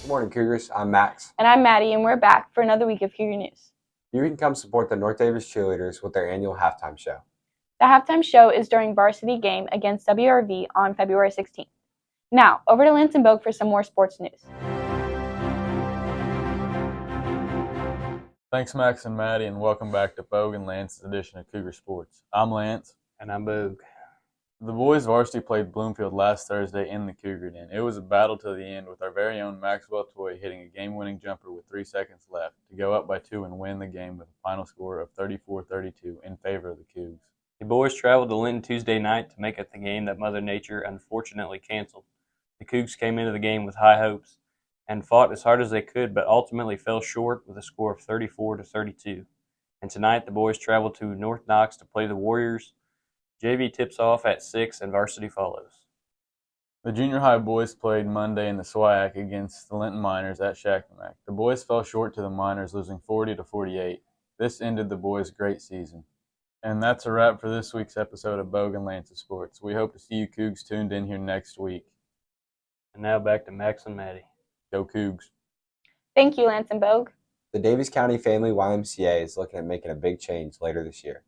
Morning, Cougars. I'm Max. And I'm Maddie, and we're back for another week of Cougar News. You can come support the North Daviess cheerleaders with their annual halftime show. The halftime show is during varsity game against WRV on February 16th. Now, over to Lance and Bogue for some more sports news. Thanks, Max and Maddie, and welcome back to Bogue and Lance's edition of Cougar Sports. I'm Lance. And I'm Bogue. The boys varsity played Bloomfield last Thursday in the Cougar Den. It was a battle to the end, with our very own Maxwell Toy hitting a game-winning jumper with 3 seconds left to go up by 2 and win the game with a final score of 34-32 in favor of the Cougs. The boys traveled to Linton Tuesday night to make it the game that Mother Nature unfortunately canceled. The Cougs came into the game with high hopes and fought as hard as they could, but ultimately fell short with a score of 34-32. And tonight the boys traveled to North Knox to play the Warriors. JV tips off at 6 and varsity follows. The junior high boys played Monday in the SWIAC against the Linton Miners at Shakamack. The boys fell short to the Miners, losing 40-48. This ended the boys' great season. And that's a wrap for this week's episode of Bogue and Lance of Sports. We hope to see you Cougs tuned in here next week. And now back to Max and Maddie. Go Cougs. Thank you, Lance and Bogue. The Daviess County Family YMCA is looking at making a big change later this year.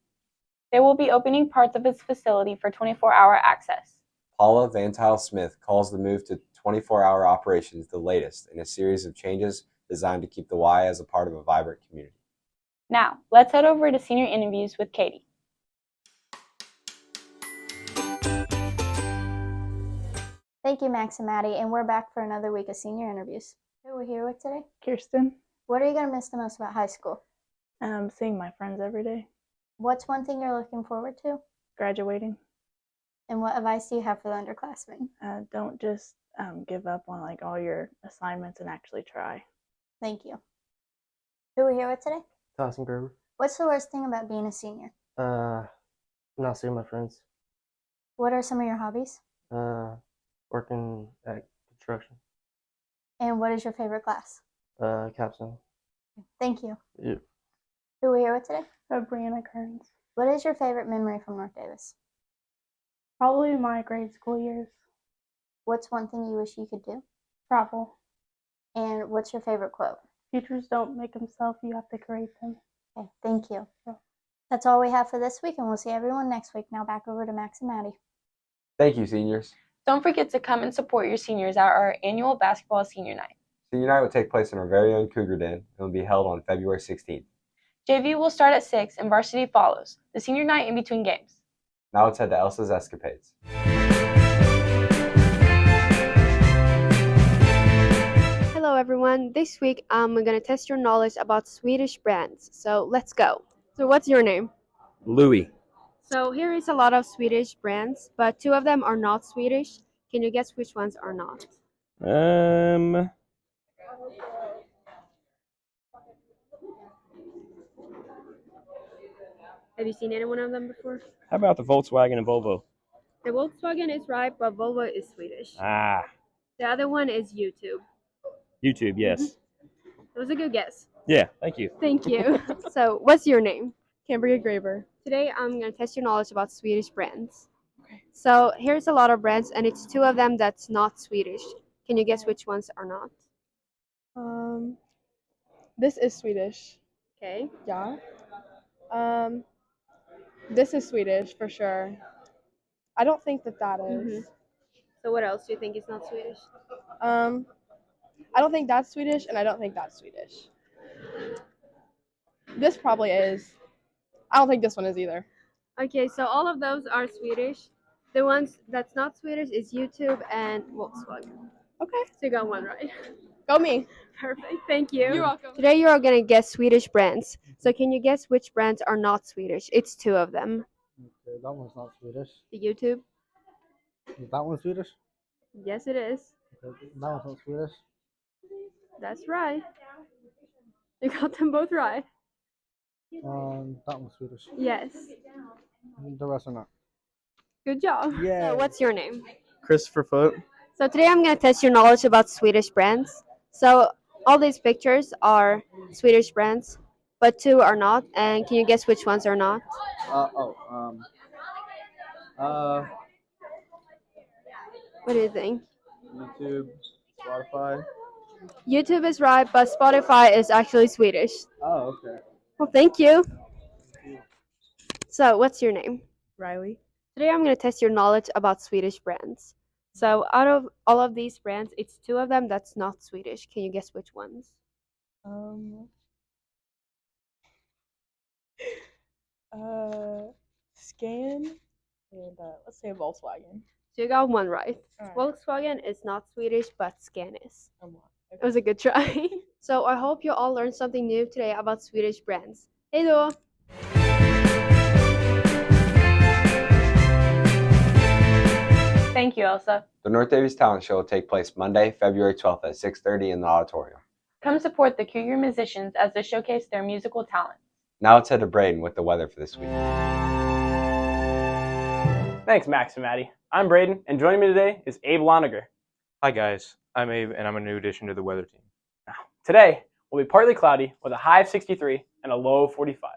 They will be opening parts of its facility for 24-hour access. Paula Van Tile Smith calls the move to 24-hour operations the latest in a series of changes designed to keep the Y as a part of a vibrant community. Now, let's head over to senior interviews with Katie. Thank you, Max and Maddie, and we're back for another week of senior interviews. Who are we here with today? Kirsten. What are you going to miss the most about high school? Seeing my friends every day. What's one thing you're looking forward to? Graduating. And what advice do you have for the underclassmen? Don't just give up on all your assignments and actually try. Thank you. Who are we here with today? Dawson Gerber. What's the worst thing about being a senior? Not seeing my friends. What are some of your hobbies? Working at construction. And what is your favorite class? Capstone. Thank you. Yeah. Who are we here with today? Brianna Kearns. What is your favorite memory from North Daviess? Probably my grade school years. What's one thing you wish you could do? Travel. And what's your favorite quote? Futures don't make themselves, you have to create them. Okay, thank you. Yeah. That's all we have for this week, and we'll see everyone next week. Now back over to Max and Maddie. Thank you, seniors. Don't forget to come and support your seniors at our annual basketball senior night. Senior night will take place in our very own Cougar Den and will be held on February 16th. JV will start at 6 and varsity follows, the senior night in between games. Now let's head to Elsa's Escapades. Hello everyone, this week I'm going to test your knowledge about Swedish brands, so let's go. So what's your name? Louis. So here is a lot of Swedish brands, but 2 of them are not Swedish. Can you guess which ones are not? Have you seen any one of them before? How about the Volkswagen and Volvo? The Volkswagen is right, but Volvo is Swedish. Ah, The other one is YouTube. YouTube, yes. That was a good guess. Yeah, thank you. Thank you. So what's your name? Cambria Graver. Today I'm going to test your knowledge about Swedish brands. Okay. So here's a lot of brands, and it's 2 of them that's not Swedish. Can you guess which ones are not? This is Swedish. Okay. Yeah. This is Swedish for sure. I don't think that is. So what else do you think is not Swedish? I don't think that's Swedish, and I don't think that's Swedish. This probably is. I don't think this one is either. Okay, so all of those are Swedish. The ones that's not Swedish is YouTube and Volkswagen. Okay. So you got one right. Go me. Perfect. Thank you. You're welcome. Today you are going to guess Swedish brands. So can you guess which brands are not Swedish? It's 2 of them. Okay, that one's not Swedish. The YouTube? Is that one Swedish? Yes, it is. Okay, that one's not Swedish. That's right. You got them both right. That one's Swedish. Yes. The rest are not. Good job. Yeah. So what's your name? Christopher Foot. So today I'm going to test your knowledge about Swedish brands. So all these pictures are Swedish brands, but 2 are not. And can you guess which ones are not? What do you think? YouTube, Spotify. YouTube is right, but Spotify is actually Swedish. Oh, okay. Well, thank you. So, what's your name? Riley. Today I'm going to test your knowledge about Swedish brands. So, out of all of these brands, it's two of them that's not Swedish. Can you guess which ones? Um. Scan and let's say Volkswagen. So, you got one right. Alright. Volkswagen is not Swedish, but Scan is. Okay. It was a good try. So, I hope you all learned something new today about Swedish brands. Hej då! Thank you, Elsa. The North Daviess Talent Show will take place Monday, February 12th at 6:30 in the auditorium. Come support the Cougar musicians as they showcase their musical talent. Now let's head to Braden with the weather for this week. Thanks, Max and Maddie. I'm Braden, and joining me today is Abe Loniger. Hi guys, I'm Abe and I'm a new addition to the weather team. Today will be partly cloudy with a high of 63 and a low of 45.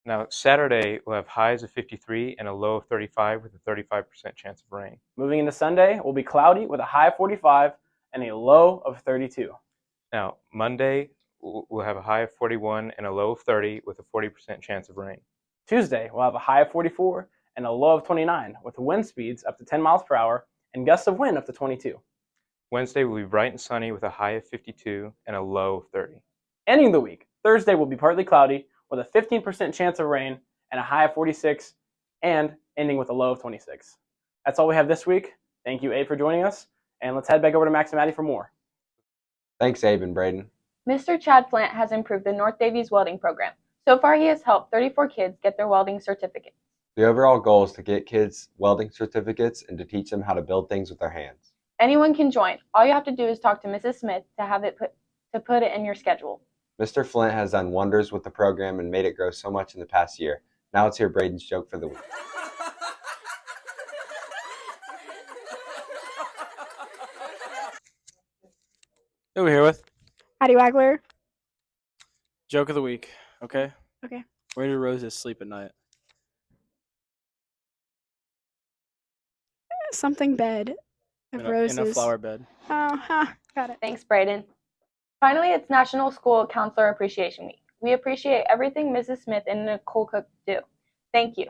Now Saturday we'll have highs of 53 and a low of 35 with a 35% chance of rain. Moving into Sunday, will be cloudy with a high of 45 and a low of 32. Now Monday we'll have a high of 41 and a low of 30 with a 40% chance of rain. Tuesday, we'll have a high of 44 and a low of 29 with wind speeds up to 10 miles per hour and gusts of wind up to 22. Wednesday will be bright and sunny with a high of 52 and a low of 30. Ending the week, Thursday will be partly cloudy with a 15% chance of rain and a high of 46 and ending with a low of 26. That's all we have this week. Thank you, Abe, for joining us, and let's head back over to Max and Maddie for more. Thanks, Abe and Braden. Mr. Chad Flint has improved the North Daviess welding program. So far, he has helped 34 kids get their welding certificates. The overall goal is to get kids welding certificates and to teach them how to build things with their hands. Anyone can join. All you have to do is talk to Mrs. Smith to have it put it in your schedule. Mr. Flint has done wonders with the program and made it grow so much in the past year. Now let's hear Braden's joke for the week. Who are we here with? Hattie Wagler. Joke of the week. Okay. Okay. Where do roses sleep at night? Something bed of roses. In a flower bed. Oh, got it. Thanks, Braden. Finally, it's National School Counselor Appreciation Week. We appreciate everything Mrs. Smith and Nicole Cook do. Thank you.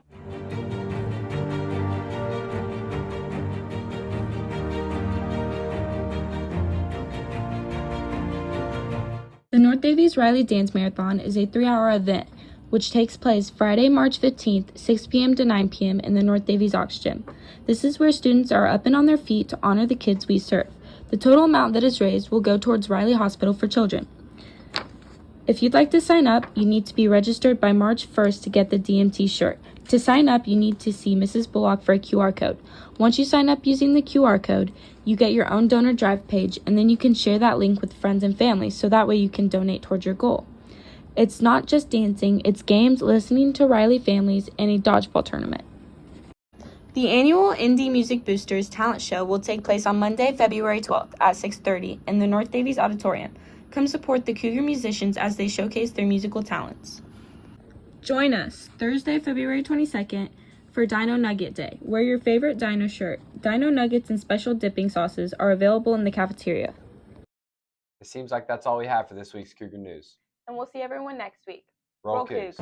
The North Daviess Riley Dance Marathon is a 3-hour event which takes place Friday, March 15th, 6 p.m. to 9 p.m. in the North Daviess Aux Gym. This is where students are up and on their feet to honor the kids we serve. The total amount that is raised will go towards Riley Hospital for Children. If you'd like to sign up, you need to be registered by March 1st to get the DMT shirt. To sign up, you need to see Mrs. Bullock for a QR code. Once you sign up using the QR code, you get your own donor drive page, and then you can share that link with friends and family, so that way you can donate towards your goal. It's not just dancing, it's games, listening to Riley families, and a dodgeball tournament. The annual Indie Music Boosters Talent Show will take place on Monday, February 12th at 6:30 in the North Daviess Auditorium. Come support the Cougar musicians as they showcase their musical talents. Join us Thursday, February 22nd for Dino Nugget Day. Wear your favorite dino shirt. Dino nuggets and special dipping sauces are available in the cafeteria. It seems like that's all we have for this week's Cougar News. And we'll see everyone next week. Roll Cougs.